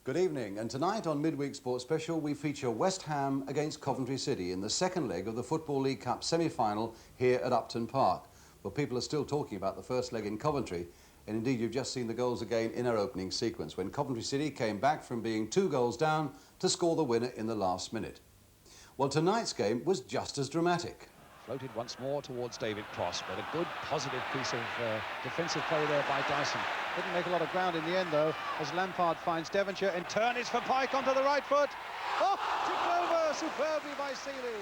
Good evening, and tonight on Midweek Sports Special we feature West Ham against Coventry City in the second leg of the Football League Cup semi-final here at Upton Park. Well, people are still talking about the first leg in Coventry, and indeed you've just seen the goals again in our opening sequence when Coventry City came back from being 2 goals down to score the winner in the last minute. Well, tonight's game was just as dramatic. Floated once more towards David Cross, but a good positive piece of defensive play there by Dyson. Didn't make a lot of ground in the end though, as Lampard finds Devonshire. In turn it's for Pike onto the right foot. Oh, tipped over superbly by Seeley.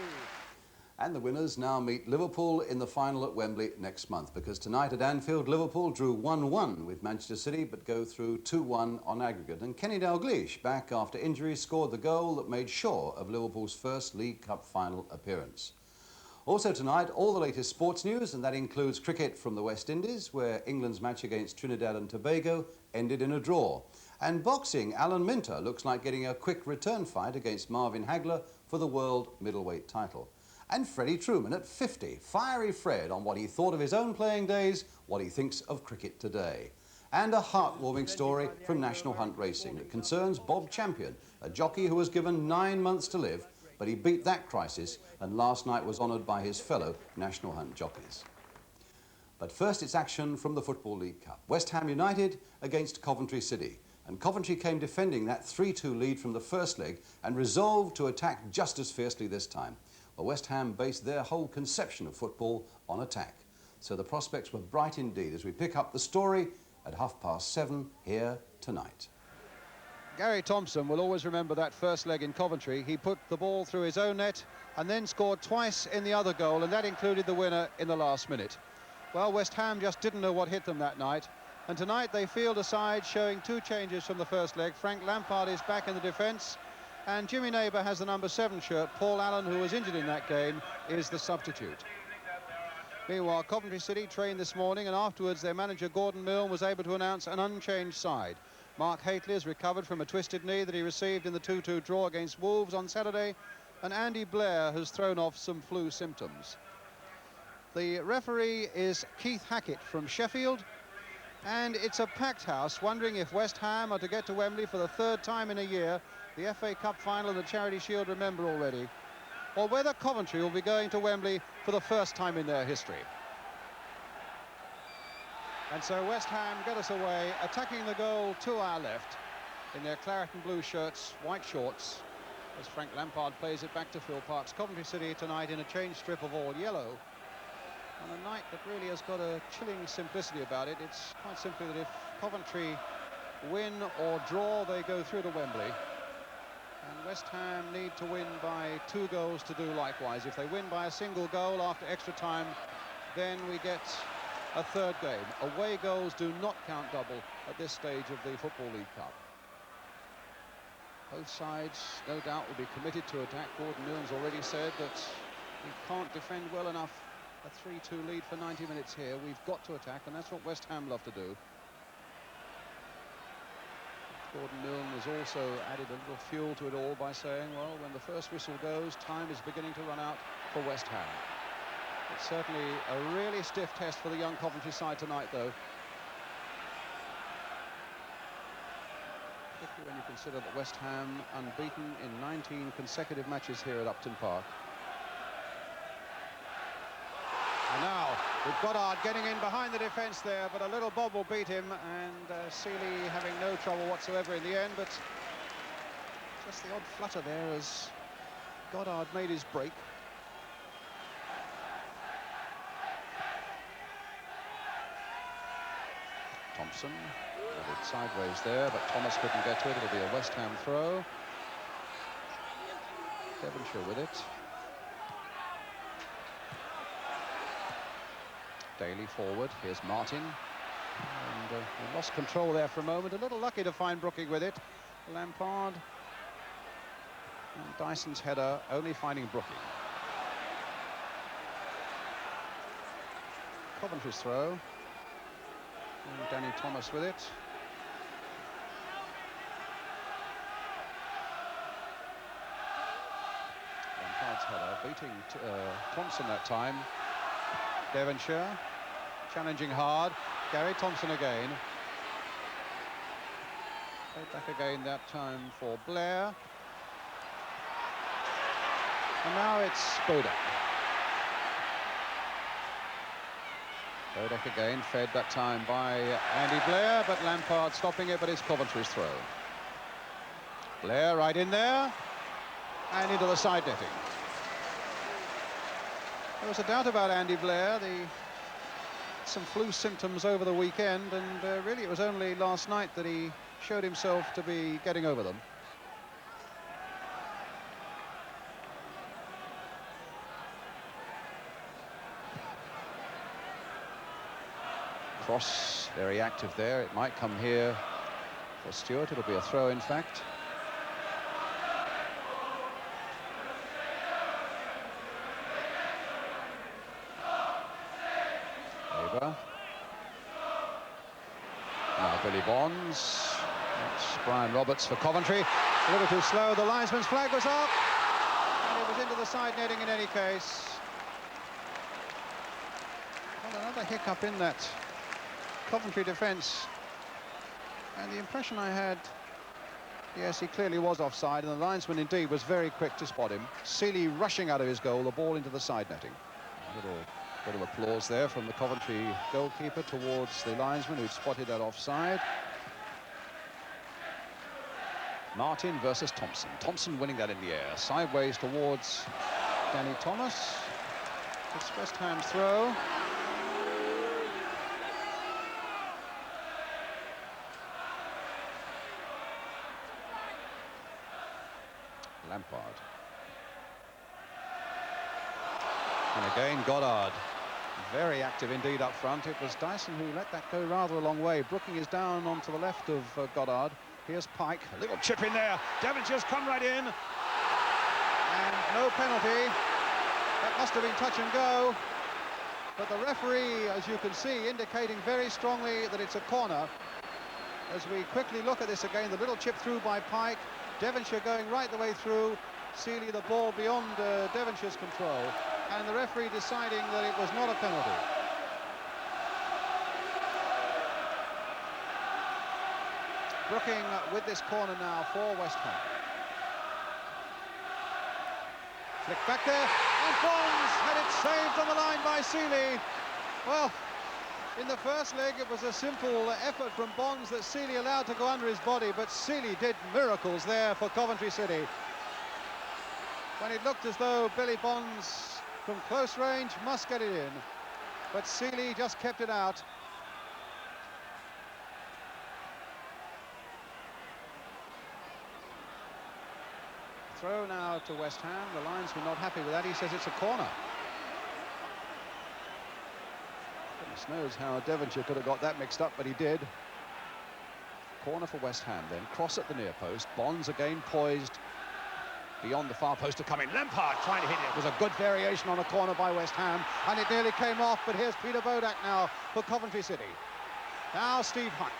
And the winners now meet Liverpool in the final at Wembley next month, because tonight at Anfield, Liverpool drew 1-1 with Manchester City, but go through 2-1 on aggregate. And Kenny Dalglish, back after injury, scored the goal that made sure of Liverpool's first League Cup final appearance. Also tonight, all the latest sports news, and that includes cricket from the West Indies, where England's match against Trinidad and Tobago ended in a draw. And boxing, Alan Minter looks like getting a quick return fight against Marvin Hagler for the world middleweight title. And Freddie Truman at 50, fiery Fred on what he thought of his own playing days, what he thinks of cricket today. And a heartwarming story from National Hunt Racing that concerns Bob Champion, a jockey who was given 9 months to live, but he beat that crisis and last night was honoured by his fellow National Hunt jockeys. But first it's action from the Football League Cup. West Ham United against Coventry City. And Coventry came defending that 3-2 lead from the first leg and resolved to attack just as fiercely this time. Well, West Ham based their whole conception of football on attack. So the prospects were bright indeed as we pick up the story at 7:30 here tonight. Gary Thompson will always remember that first leg in Coventry. He put the ball through his own net and then scored twice in the other goal, and that included the winner in the last minute. Well, West Ham just didn't know what hit them that night, and tonight they field a side showing 2 changes from the first leg. Frank Lampard is back in the defence, and Jimmy Neighbour has the number 7 shirt. Paul Allen, who was injured in that game, is the substitute. Meanwhile, Coventry City trained this morning, and afterwards their manager Gordon Milne was able to announce an unchanged side. Mark Haitley has recovered from a twisted knee that he received in the 2-2 draw against Wolves on Saturday, and Andy Blair has thrown off some flu symptoms. The referee is Keith Hackett from Sheffield, and it's a packed house, wondering if West Ham are to get to Wembley for the 3rd time in a year, the FA Cup final and the Charity Shield, remember already, or whether Coventry will be going to Wembley for the first time in their history. And so West Ham get us away, attacking the goal to our left in their claret and blue shirts, white shorts, as Frank Lampard plays it back to Phil Parkes. Coventry City tonight in a change strip of all yellow, on a night that really has got a chilling simplicity about it. It's quite simply that if Coventry win or draw, they go through to Wembley. And West Ham need to win by 2 goals to do likewise. If they win by a single goal after extra time, then we get a 3rd game. Away goals do not count double at this stage of the Football League Cup. Both sides, no doubt, will be committed to attack. Gordon Milne's already said that we can't defend well enough a 3-2 lead for 90 minutes here. We've got to attack, and that's what West Ham love to do. Gordon Milne has also added a little fuel to it all by saying, well, when the first whistle goes, time is beginning to run out for West Ham. It's certainly a really stiff test for the young Coventry side tonight, though. Particularly when you consider that West Ham unbeaten in 19 consecutive matches here at Upton Park. And now, with Goddard getting in behind the defence there, but a little bob will beat him, and Seeley having no trouble whatsoever in the end, but just the odd flutter there as Goddard made his break. Thompson headed sideways there, but Thomas couldn't get to it. It'll be a West Ham throw. Devonshire with it. Daly forward. Here's Martin. And we lost control there for a moment. A little lucky to find Brooking with it. Lampard. And Dyson's header only finding Brooking. Coventry's throw. And Danny Thomas with it. Lampard's header beating Thompson that time. Devonshire challenging hard. Gary Thompson again. Played back again that time for Blair. And now it's Bodak. Bodak again, fed that time by Andy Blair, but Lampard stopping it, but it's Coventry's throw. Blair right in there, and into the side netting. There was a doubt about Andy Blair. Some flu symptoms over the weekend, and really it was only last night that he showed himself to be getting over them. Cross, very active there. It might come here for Stewart. It'll be a throw, in fact. Weber. Now Billy Bonds. That's Brian Roberts for Coventry. A little too slow. The linesman's flag was up, and it was into the side netting in any case. Well, another hiccup in that Coventry defence, and the impression I had, yes, he clearly was offside, and the linesman indeed was very quick to spot him. Seeley rushing out of his goal, the ball into the side netting. A little bit of applause there from the Coventry goalkeeper towards the linesman who'd spotted that offside. Martin versus Thompson. Thompson winning that in the air, sideways towards Danny Thomas. It's West Ham's throw. Lampard. And again, Goddard. Very active indeed up front. It was Dyson who let that go rather a long way. Brooking is down onto the left of Goddard. Here's Pike. A little chip in there. Devonshire's come right in. And no penalty. That must have been touch and go. But the referee, as you can see, indicating very strongly that it's a corner. As we quickly look at this again, the little chip through by Pike. Devonshire going right the way through. Seeley the ball beyond Devonshire's control. And the referee deciding that it was not a penalty. Brooking with this corner now for West Ham. Flick back there, and Bonds had it saved on the line by Seeley. Well, in the first leg it was a simple effort from Bonds that Seeley allowed to go under his body, but Seeley did miracles there for Coventry City. When it looked as though Billy Bonds from close range must get it in, but Seeley just kept it out. Throw now to West Ham. The linesman not happy with that. He says it's a corner. Goodness knows how Devonshire could have got that mixed up, but he did. Corner for West Ham then. Cross at the near post. Bonds again poised beyond the far post to come in. Lampard trying to hit it. It was a good variation on a corner by West Ham, and it nearly came off, but here's Peter Bodak now for Coventry City. Now Steve Hunt.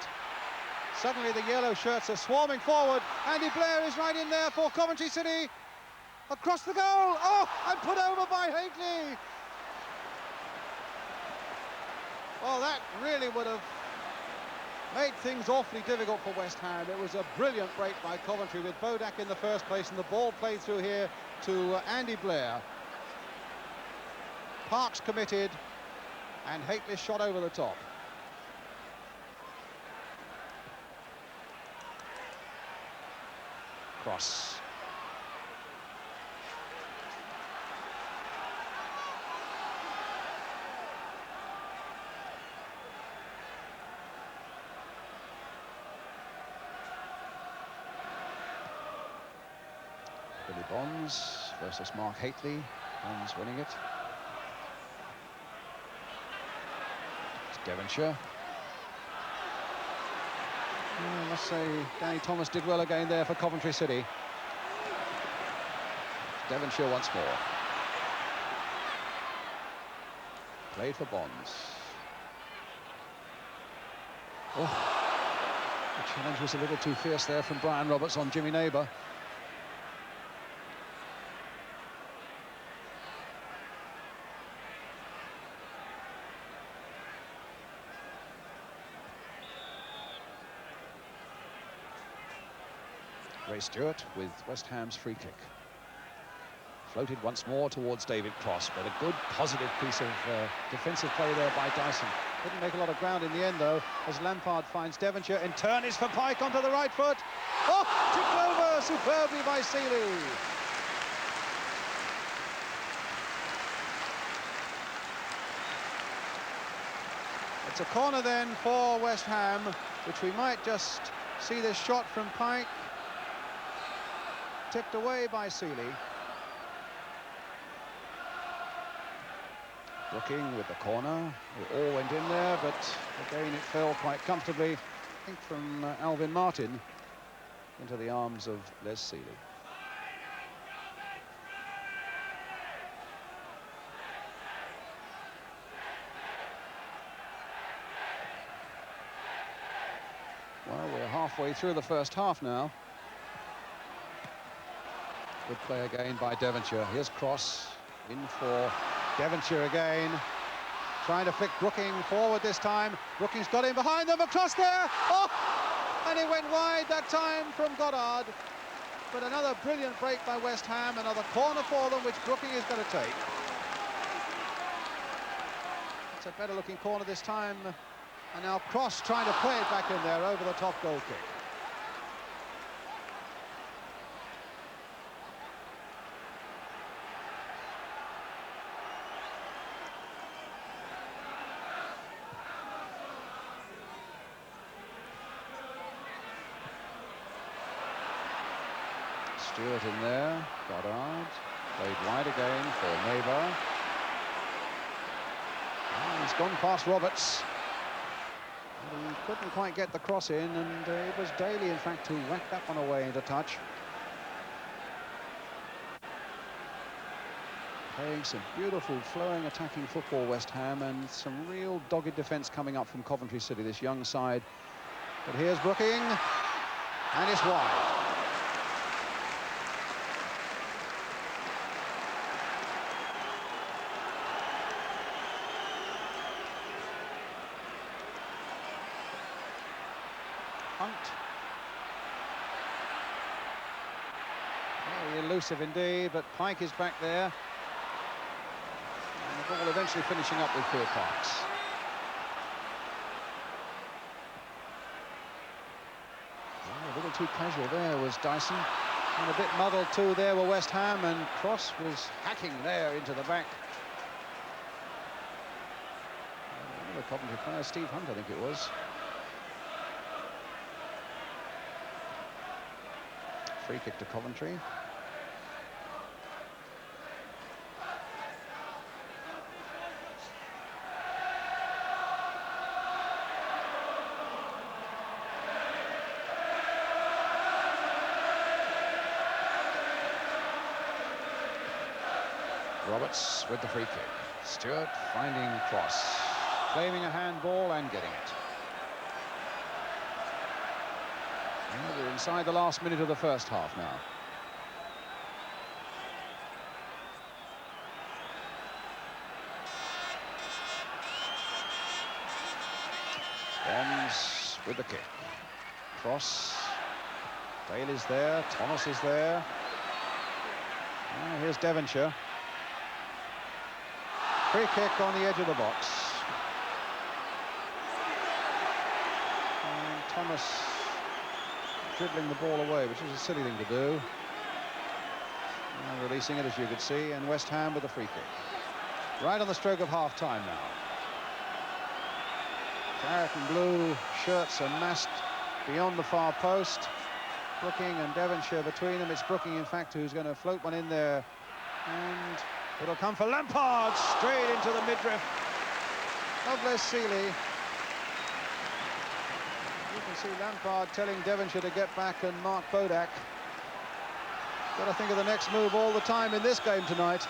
Suddenly the yellow shirts are swarming forward. Andy Blair is right in there for Coventry City. Across the goal. Oh, and put over by Higley. Well, that really would have made things awfully difficult for West Ham. It was a brilliant break by Coventry with Bodak in the first place, and the ball played through here to Andy Blair. Parks committed, and Haitley shot over the top. Cross. Billy Bonds versus Mark Haitley. Bonds winning it. It's Devonshire. I must say, Danny Thomas did well again there for Coventry City. Devonshire once more. Played for Bonds. Oh, the challenge was a little too fierce there from Brian Roberts on Jimmy Neighbour. Andre Stewart with West Ham's free kick. Floated once more towards David Cross, but a good, positive piece of defensive play there by Dyson. Didn't make a lot of ground in the end, though, as Lampard finds Devonshire. In turn is for Pike onto the right foot. Oh, tipped over superbly by Seeley. It's a corner then for West Ham, which we might just see this shot from Pike. Tipped away by Seeley. Brooking with the corner. It all went in there, but again it fell quite comfortably, I think, from Alvin Martin into the arms of Les Seeley. Well, we're halfway through the first half now. Good play again by Devonshire. Here's Cross in for Devonshire again, trying to flick Brooking forward this time. Brooking's got in behind them, across there. Oh! And it went wide that time from Goddard. But another brilliant break by West Ham, another corner for them, which Brooking is going to take. It's a better looking corner this time. And now Cross trying to play it back in there over the top goal kick. Stewart in there, Goddard, played wide again for Neighbour. Oh, he's gone past Roberts. He couldn't quite get the cross in, and it was Daly, in fact, who whacked that one away into touch. Playing some beautiful, flowing, attacking football, West Ham, and some real dogged defence coming up from Coventry City, this young side. But here's Brooking, and it's wide. Very elusive indeed, but Pike is back there. And the ball eventually finishing up with Phil Parks. Oh, a little too casual there was Dyson. And a bit muddled too there were West Ham, and Cross was hacking there into the back. Another Coventry player, Steve Hunt, I think it was. Free kick to Coventry. Roberts with the free kick. Stewart finding Cross, claiming a handball and getting it. We're inside the last minute of the first half now. Ends with the kick. Cross. Dale is there. Thomas is there. Here's Devonshire. Free kick on the edge of the box. And Thomas dribbling the ball away, which is a silly thing to do. And releasing it, as you could see, and West Ham with a free kick. Right on the stroke of half-time now. Claret and blue shirts are massed beyond the far post. Brooking and Devonshire between them. It's Brooking, in fact, who's going to float one in there. And it'll come for Lampard, straight into the midriff of Les Seeley. You can see Lampard telling Devonshire to get back, and Mark Bodak. Got to think of the next move all the time in this game tonight.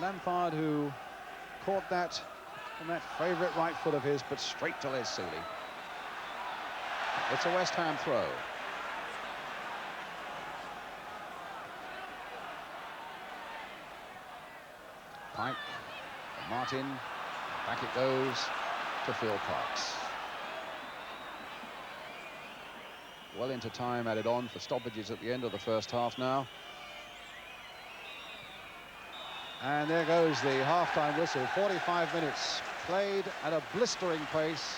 Lampard, who caught that on that favourite right foot of his, but straight to Les Seeley. It's a West Ham throw. Pike, Martin, back it goes to Phil Parks. well into time added on for stoppages at the end of the first half now. And there goes the half-time whistle. 45 minutes played at a blistering pace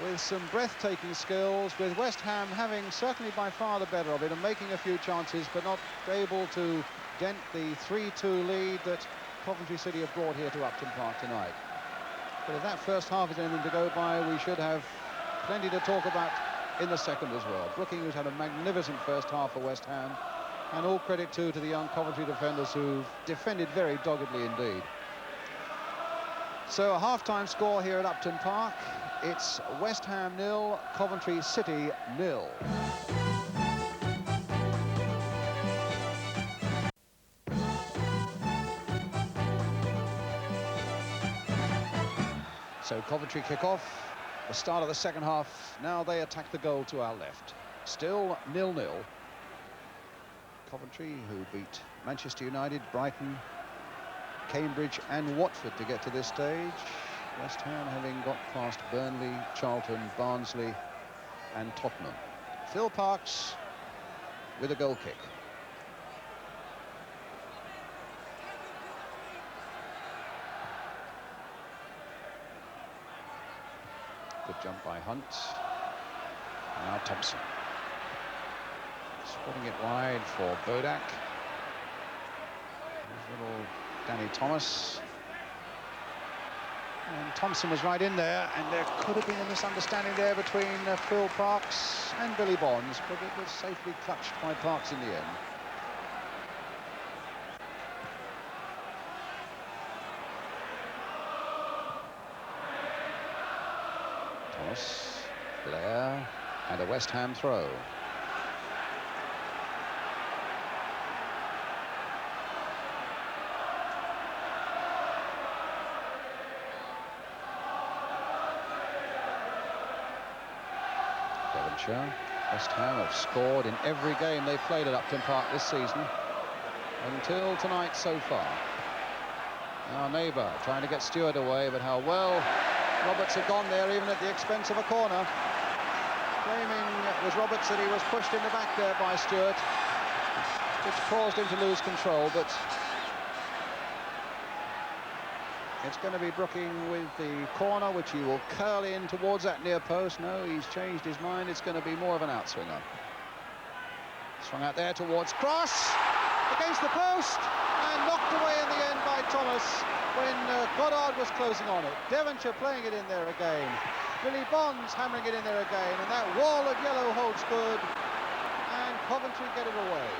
with some breathtaking skills, with West Ham having certainly by far the better of it and making a few chances, but not able to dent the 3-2 lead that Coventry City have brought here to Upton Park tonight. But if that first half is anything to go by, we should have plenty to talk about in the second as well. Brooking, who's had a magnificent first half for West Ham, and all credit too to the young Coventry defenders who've defended very doggedly indeed. So a half-time score here at Upton Park. It's West Ham 0, Coventry City 0. So Coventry kick off, the start of the second half. Now they attack the goal to our left. Still 0-0. Coventry, who beat Manchester United, Brighton, Cambridge and Watford to get to this stage. West Ham having got past Burnley, Charlton, Barnsley and Tottenham. Phil Parkes with a goal kick. Good jump by Hunt. Now Thompson. Spotting it wide for Bodak. There's little Danny Thomas. And Thompson was right in there, and there could have been a misunderstanding there between Phil Parkes and Billy Bonds, but it was safely clutched by Parkes in the end. Thomas, Blair, and a West Ham throw. West Ham have scored in every game they've played at Upton Park this season until tonight so far. Now Neighbour trying to get Stewart away, but how well Roberts had gone there, even at the expense of a corner. Claiming it was Roberts that he was pushed in the back there by Stewart, which caused him to lose control, but it's going to be Brooking with the corner, which he will curl in towards that near post. No, he's changed his mind. It's going to be more of an outswinger. Swung out there towards cross, against the post, and knocked away in the end by Thomas when Goddard was closing on it. Devonshire playing it in there again. Billy Bonds hammering it in there again, and that wall of yellow holds good, and Coventry get it away.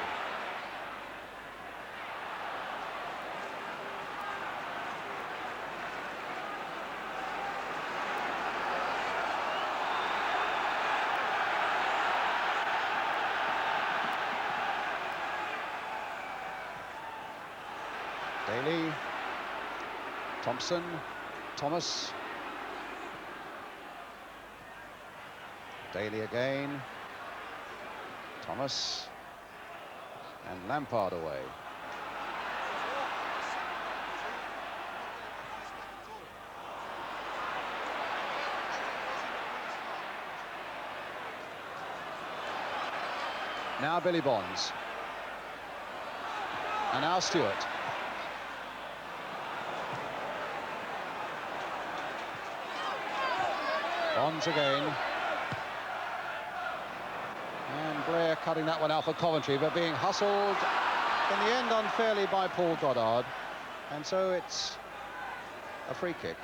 Daly, Thompson, Thomas, Daly again, Thomas, and Lampard away. Now Billy Bonds, and now Stewart. Bonds again. And Blair cutting that one out for Coventry, but being hustled in the end unfairly by Paul Goddard. And so it's a free kick.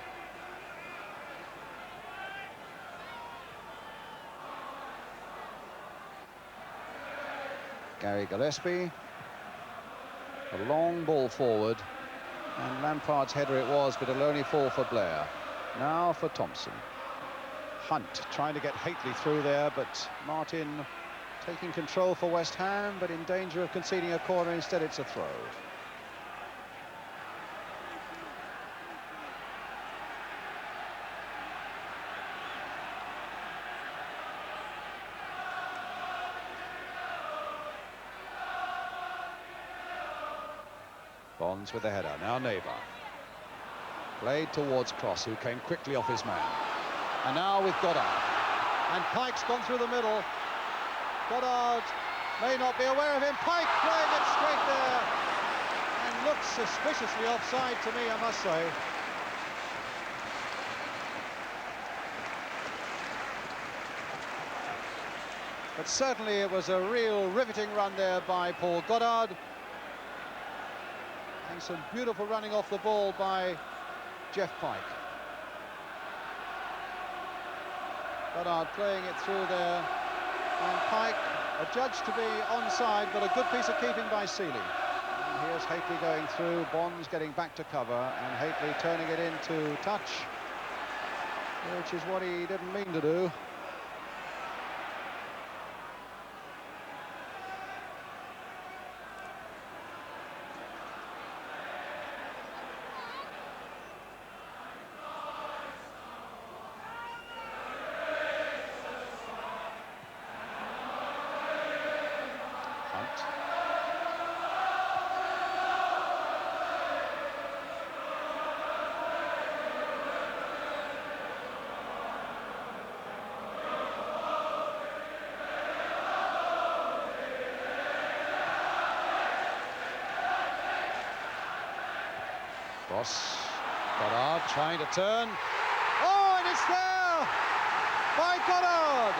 Gary Gillespie. A long ball forward. And Lampard's header it was, but it'll only fall for Blair. Now for Thompson. Hunt trying to get Haitley through there, but Martin taking control for West Ham, but in danger of conceding a corner. Instead it's a throw. Bonds with the header. Now Neighbour. Played towards Cross, who came quickly off his man. And now with Goddard. And Pike's gone through the middle. Goddard may not be aware of him. Pike playing it straight there. And looks suspiciously offside to me, I must say. But certainly it was a real riveting run there by Paul Goddard. And some beautiful running off the ball by Jeff Pike. Goddard playing it through there. And Pike, adjudged to be onside, but a good piece of keeping by Seeley. And here's Hateley going through, Bonds getting back to cover, and Hateley turning it into touch, which is what he didn't mean to do. Cross, Goddard trying to turn. Oh, and it's there by Goddard.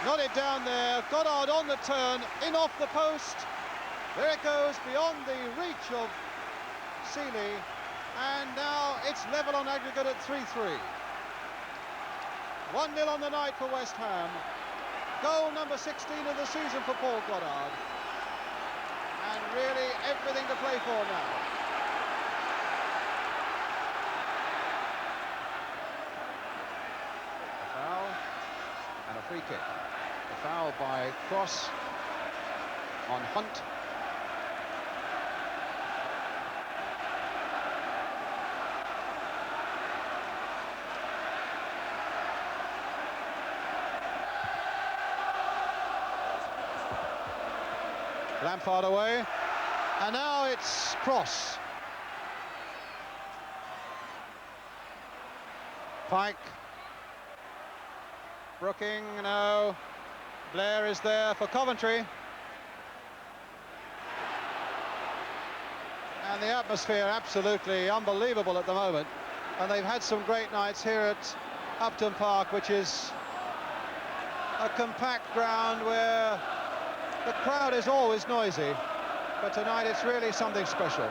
Got it down there, Goddard on the turn, in off the post. There it goes, beyond the reach of Seeley. And now it's level on aggregate at 3-3. 1-0 on the night for West Ham. Goal number 16 of the season for Paul Goddard. And really everything to play for now. A foul and a free kick. A foul by Cross on Hunt. Lampard away, and now it's Cross. Pike. Brooking, no. Blair is there for Coventry. And the atmosphere absolutely unbelievable at the moment. And they've had some great nights here at Upton Park, which is a compact ground where the crowd is always noisy, but tonight it's really something special.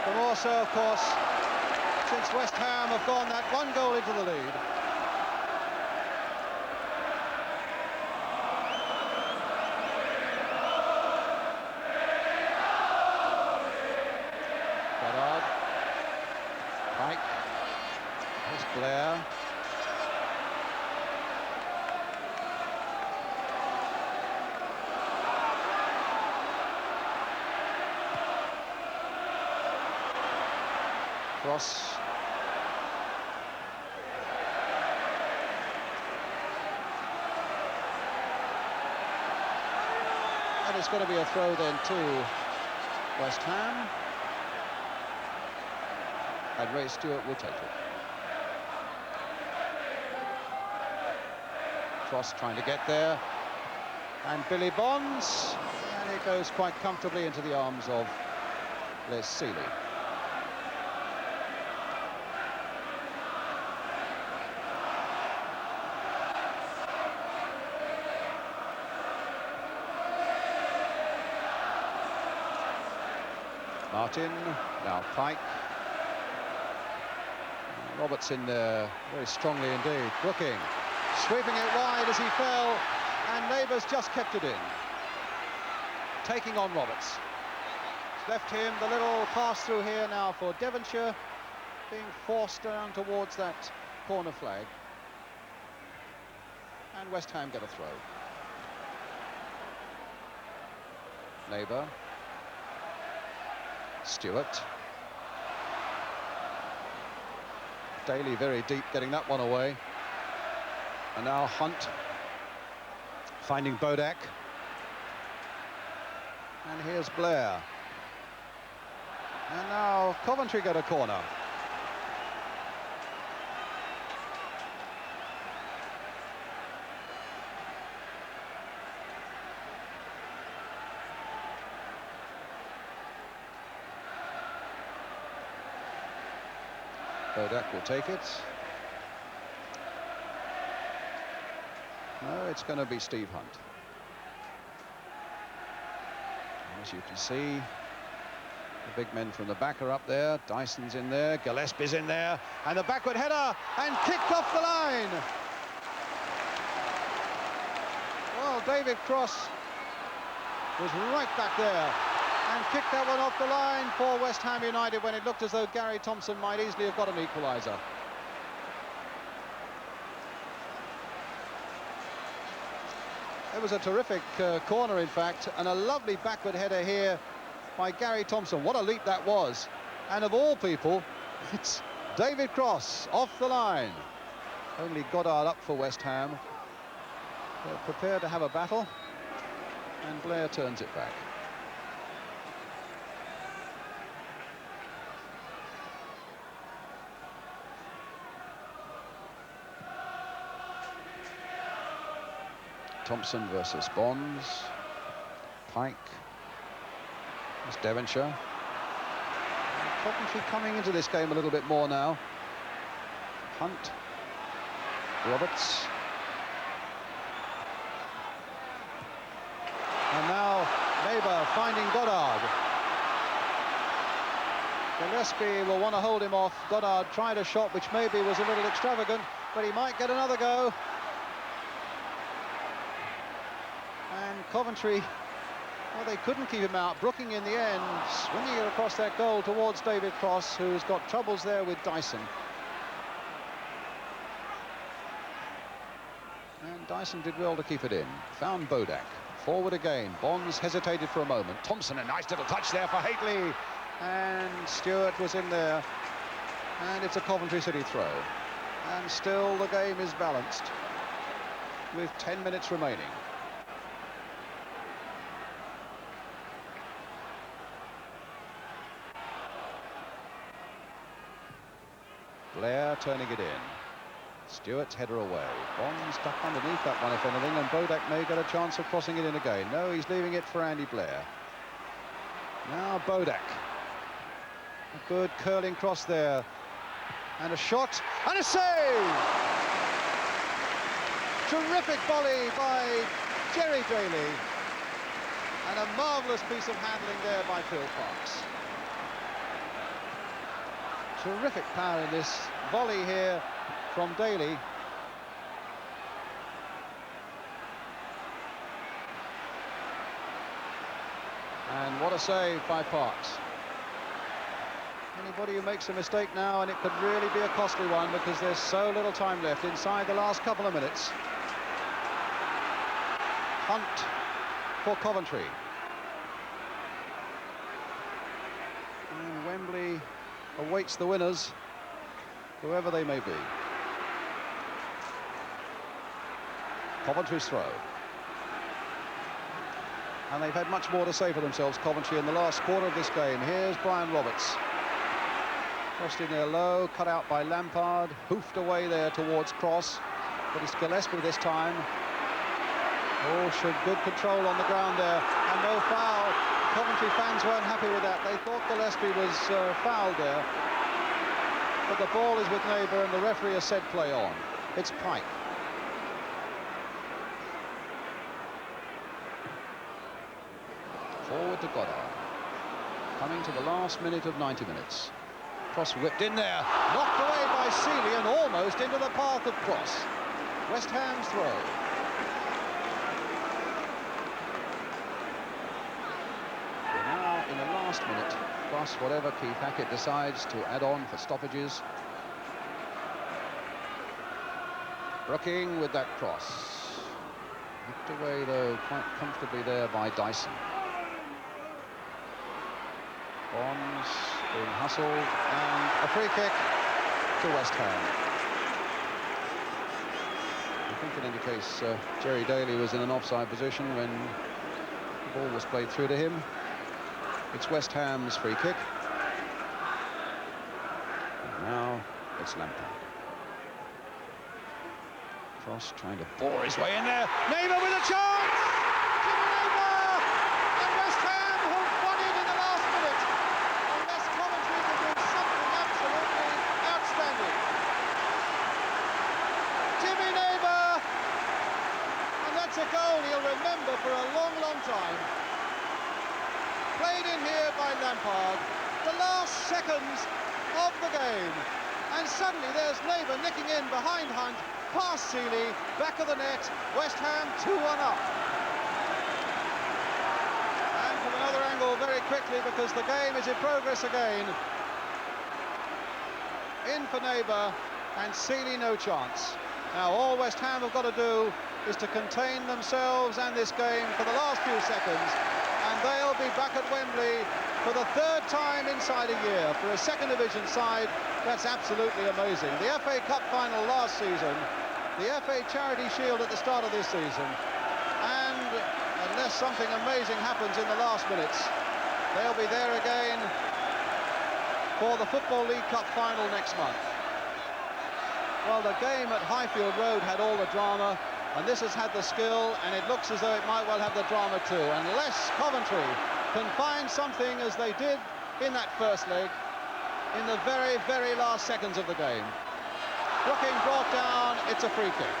The more so, of course, since West Ham have gone that one goal into the lead. Goddard. Pike. There's Blair. Cross. And it's going to be a throw then to West Ham. And Ray Stewart will take it. Cross trying to get there. And Billy Bonds. And it goes quite comfortably into the arms of Les Seeley. Martin, now Pike. Roberts in there very strongly indeed. Brooking, sweeping it wide as he fell, and Labour's just kept it in. Taking on Roberts. It's left him the little pass through here now for Devonshire, being forced down towards that corner flag. And West Ham get a throw. Labour. Stewart. Daly very deep, getting that one away. And now Hunt Finding Bodak. And here's Blair. And now Coventry get a corner. Bodak will take it. No, it's going to be Steve Hunt. As you can see, the big men from the back are up there. Dyson's in there, Gillespie's in there, and the backward header, and kicked off the line. Well, David Cross was right back there and kicked that one off the line for West Ham United when it looked as though Gary Thompson might easily have got an equaliser. It was a terrific corner, in fact, and a lovely backward header here by Gary Thompson. What a leap that was. And of all people, it's David Cross off the line. Only Goddard up for West Ham. They're prepared to have a battle, and Blair turns it back. Thompson versus Bonds. Pike. There's Devonshire. And Coventry coming into this game a little bit more now. Hunt. Roberts. And now Neighbour finding Goddard. Gillespie will want to hold him off. Goddard tried a shot which maybe was a little extravagant, but he might get another go. And Coventry, well, they couldn't keep him out. Brooking in the end, swinging it across that goal towards David Cross, who's got troubles there with Dyson. And Dyson did well to keep it in. Found Bodak. Forward again. Bonds hesitated for a moment. Thompson, a nice little touch there for Haitley. And Stewart was in there. And it's a Coventry City throw. And still the game is balanced with 10 minutes remaining. Blair turning it in. Stewart's header away. Bond stuck underneath that one, if anything, and Bodak may get a chance of crossing it in again. No, he's leaving it for Andy Blair. Now Bodak. A good curling cross there. And a shot, and a save! Terrific volley by Jerry Daly. And a marvellous piece of handling there by Phil Parks. Terrific power in this volley here from Daly. And what a save by Parks. Anybody who makes a mistake now, and it could really be a costly one because there's so little time left inside the last couple of minutes. Hunt for Coventry. And Wembley awaits the winners, whoever they may be. Coventry's throw. And they've had much more to say for themselves, Coventry, in the last quarter of this game. Here's Brian Roberts. Crossed in there low, cut out by Lampard, hoofed away there towards Cross, but it's Gillespie this time. Oh, showed good control on the ground there, and no foul. Coventry fans weren't happy with that. They thought Gillespie was fouled there. But the ball is with Neighbour, and the referee has said play on. It's Pike. Forward to Goddard. Coming to the last minute of 90 minutes. Cross whipped in there. Knocked away by Seeley and almost into the path of Cross. West Ham's throw. In the last minute, plus whatever Keith Hackett decides to add on for stoppages. Brooking with that cross. Whipped away, though, quite comfortably there by Dyson. Bonds being hustled, and a free kick to West Ham. think it indicates Jerry Daly was in an offside position when the ball was played through to him. It's West Ham's free kick. And now it's Lampard. Cross trying to bore his way in there. Neighbour with a chance! Jimmy Neighbour! And West Ham have won it in the last minute. Unless Coventry can do something absolutely outstanding. Jimmy Neighbour! And that's a goal he'll remember for a long, long time. Played in here by Lampard. The last seconds of the game. And suddenly there's Neighbour nicking in behind Hunt. Past Seeley, back of the net, West Ham 2-1 up. And from another angle very quickly, because the game is in progress again. In for Neighbour, and Seeley no chance. Now all West Ham have got to do is to contain themselves and this game for the last few seconds, and they'll be back at Wembley for the third time inside a year. For a second division side, that's absolutely amazing. The FA Cup final last season, the FA Charity Shield at the start of this season, and unless something amazing happens in the last minutes, they'll be there again for the Football League Cup final next month. Well, the game at Highfield Road had all the drama, and this has had the skill, and it looks as though it might well have the drama too, unless Coventry can find something as they did in that first leg in the very, very last seconds of the game. Brooking brought down, it's a free kick.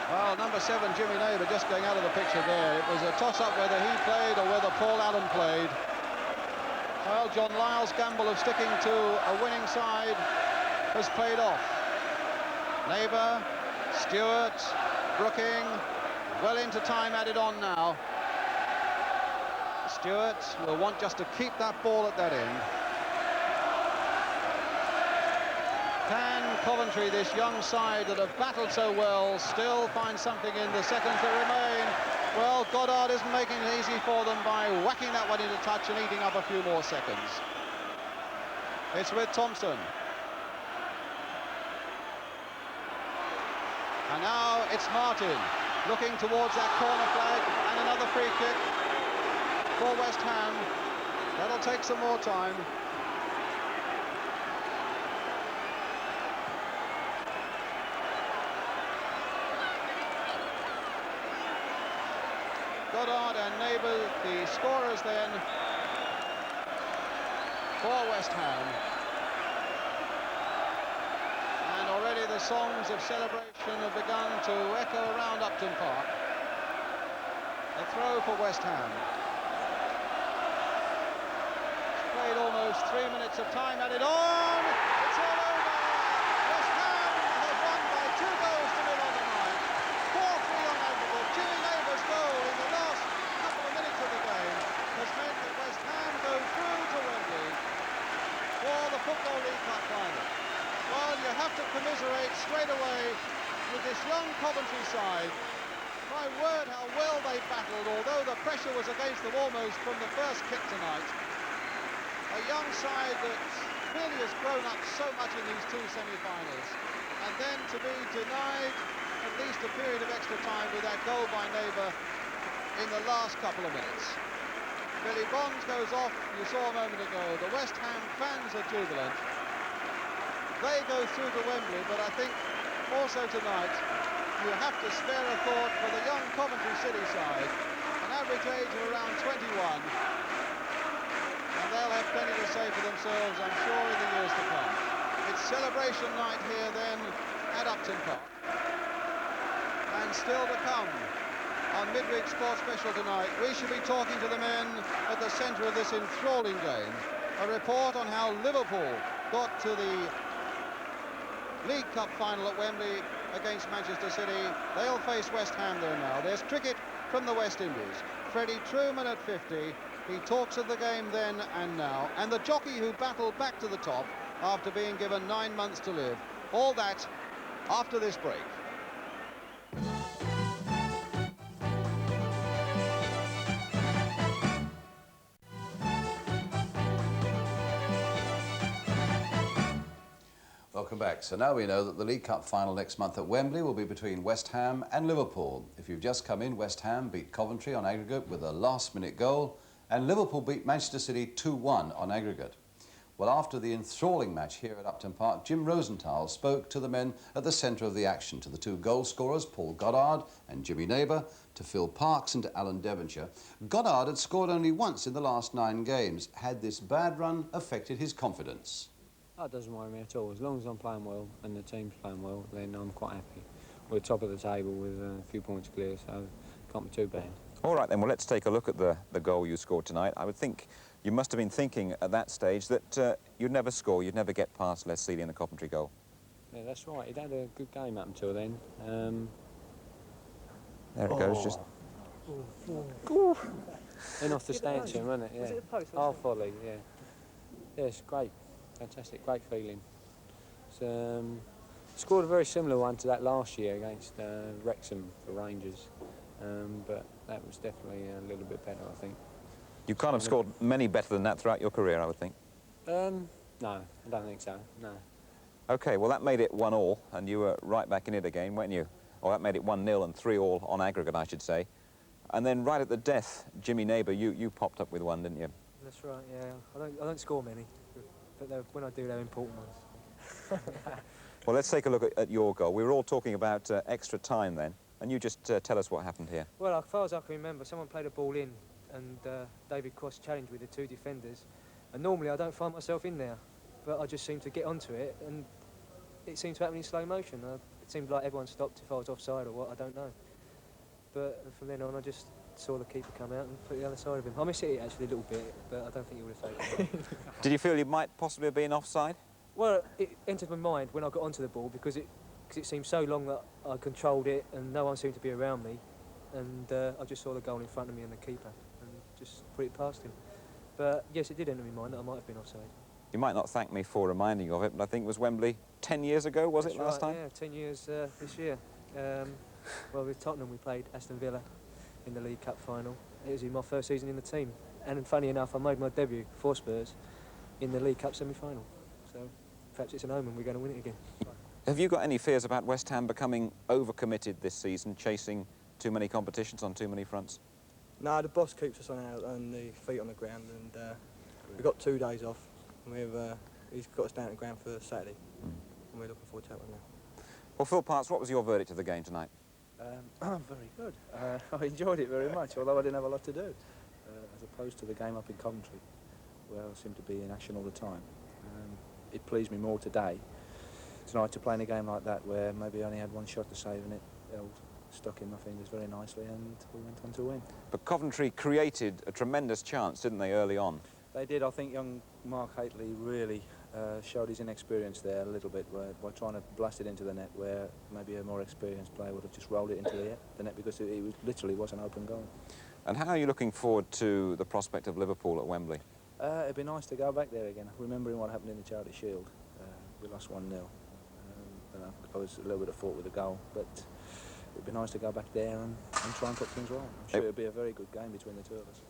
Well, number 7, Jimmy Neighbour, just going out of the picture there. It was a toss-up whether he played or whether Paul Allen played. Well, John Lyle's gamble of sticking to a winning side has paid off. Neighbour, Stewart, Brooking, well into time added on now. Stewart will want just to keep that ball at that end. Can Coventry, this young side that have battled so well, still find something in the seconds that remain? Well, Goddard isn't making it easy for them by whacking that one into touch and eating up a few more seconds. It's with Thompson. And now it's Martin looking towards that corner flag, and another free kick for West Ham. That'll take some more time. Goddard and Neighbour, the scorers then for West Ham. And already the songs of celebration have begun to echo around Upton Park. A throw for West Ham. Played almost 3 minutes of time added on. It's all over. West Ham have won by 2 goals to 0 on the night. 4-3 on aggregate. Jimmy Neighbour's goal in the last couple of minutes of the game has meant that West Ham go through to Wembley for the Football League Cup final. Well, you have to commiserate straight away with this young Coventry side. My word, how well they battled, although the pressure was against them almost from the first kick tonight. A young side that really has grown up so much in these 2 semi-finals, and then to be denied at least a period of extra time with that goal by Neighbour in the last couple of minutes. Billy Bonds goes off, you saw a moment ago. The West Ham fans are jubilant. They go through to Wembley, but I think also tonight you have to spare a thought for the young Coventry City side, an average age of around 21. And they'll have plenty to say for themselves, I'm sure, in the years to come. It's celebration night here then at Upton Park. And still to come on Midweek Sports Special tonight, we should be talking to the men at the centre of this enthralling game. A report on how Liverpool got to the League Cup final at Wembley against Manchester City. They'll face West Ham there now. There's cricket from the West Indies. Freddie Truman at 50. He talks of the game then and now, and the jockey who battled back to the top after being given 9 months to live. All that after this break. welcome back. So now we know that the League Cup final next month at Wembley will be between West Ham and Liverpool. If you've just come in, West Ham beat Coventry on aggregate with a last-minute goal, and Liverpool beat Manchester City 2-1 on aggregate. Well, after the enthralling match here at Upton Park, Jim Rosenthal spoke to the men at the centre of the action, to the two goal scorers, Paul Goddard and Jimmy Neighbour, to Phil Parkes and to Alan Devonshire. Goddard had scored only once in the last 9 games. Had this bad run affected his confidence? That doesn't worry me at all. As long as I'm playing well and the team's playing well, then I'm quite happy. We're top of the table with a few points clear, so can't be too bad. All right then, well let's take a look at the goal you scored tonight. I would think you must have been thinking at that stage that you'd never score, you'd never get past Les Sealey in the Coventry goal. Yeah, that's right. He'd had a good game up until then. There it goes, just... In off the stanchion, wasn't it? Yeah. Was it a post? Half volley, yeah. Yeah, it's great. Fantastic, great feeling. It's, scored a very similar one to that last year against Wrexham for Rangers, but that was definitely a little bit better, I think. You can't have scored many better than that throughout your career, I would think. No, I don't think so, no. OK, well that made it 1-1, and you were right back in it again, weren't you? Or that made it 1-0 and 3-3 on aggregate, I should say. And then right at the death, Jimmy Neighbour, you popped up with one, didn't you? That's right, yeah. I don't score many, but when I do, they're important ones. Well, let's take a look at your goal. We were all talking about extra time then, and you just tell us what happened here. Well, as far as I can remember, someone played a ball in, and David Cross challenged with the 2 defenders. And normally I don't find myself in there, but I just seemed to get onto it, and it seemed to happen in slow motion. It seemed like everyone stopped if I was offside or what, I don't know. But from then on, I just saw the keeper come out and put the other side of him. I missed it actually a little bit, but I don't think he would have taken it. Did you feel you might possibly have been offside? Well, it entered my mind when I got onto the ball because it seemed so long that I controlled it and no one seemed to be around me. And I just saw the goal in front of me and the keeper and just put it past him. But yes, it did enter my mind that I might have been offside. You might not thank me for reminding you of it, but I think it was Wembley 10 years ago, was it, last time? Yeah, 10 years this year. Well, with Tottenham, we played Aston Villa in the League Cup final. It was in my first season in the team. And funny enough, I made my debut for Spurs in the League Cup semi-final. So perhaps it's an omen we're going to win it again. Have you got any fears about West Ham becoming overcommitted this season, chasing too many competitions on too many fronts? No, the boss keeps us on the feet on the ground, and we've got 2 days off. And he's got us down to the ground for Saturday, and we're looking forward to that one now. Well, Phil Parkes, what was your verdict of the game tonight? Very good. I enjoyed it very much, although I didn't have a lot to do, as opposed to the game up in Coventry, where I seemed to be in action all the time. It pleased me more today, tonight, to play in a game like that, where maybe I only had one shot to save, and it held stuck in my fingers very nicely, and we went on to win. But Coventry created a tremendous chance, didn't they, early on? They did. I think young Mark Haitley really showed his inexperience there a little bit by trying to blast it into the net, where maybe a more experienced player would have just rolled it into the net, because it literally was an open goal. And how are you looking forward to the prospect of Liverpool at Wembley? It'd be nice to go back there again, remembering what happened in the Charity Shield. We lost 1-0. I was a little bit of fault with the goal, but it'd be nice to go back there and try and put things right. I'm sure it'll be a very good game between the two of us.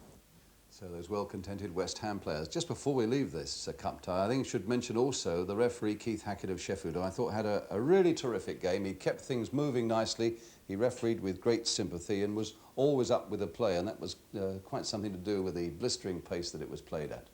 So those well-contented West Ham players. Just before we leave this cup tie, I think I should mention also the referee Keith Hackett of Sheffield, who I thought had a really terrific game. He kept things moving nicely. He refereed with great sympathy and was always up with the play, and that was quite something to do with the blistering pace that it was played at.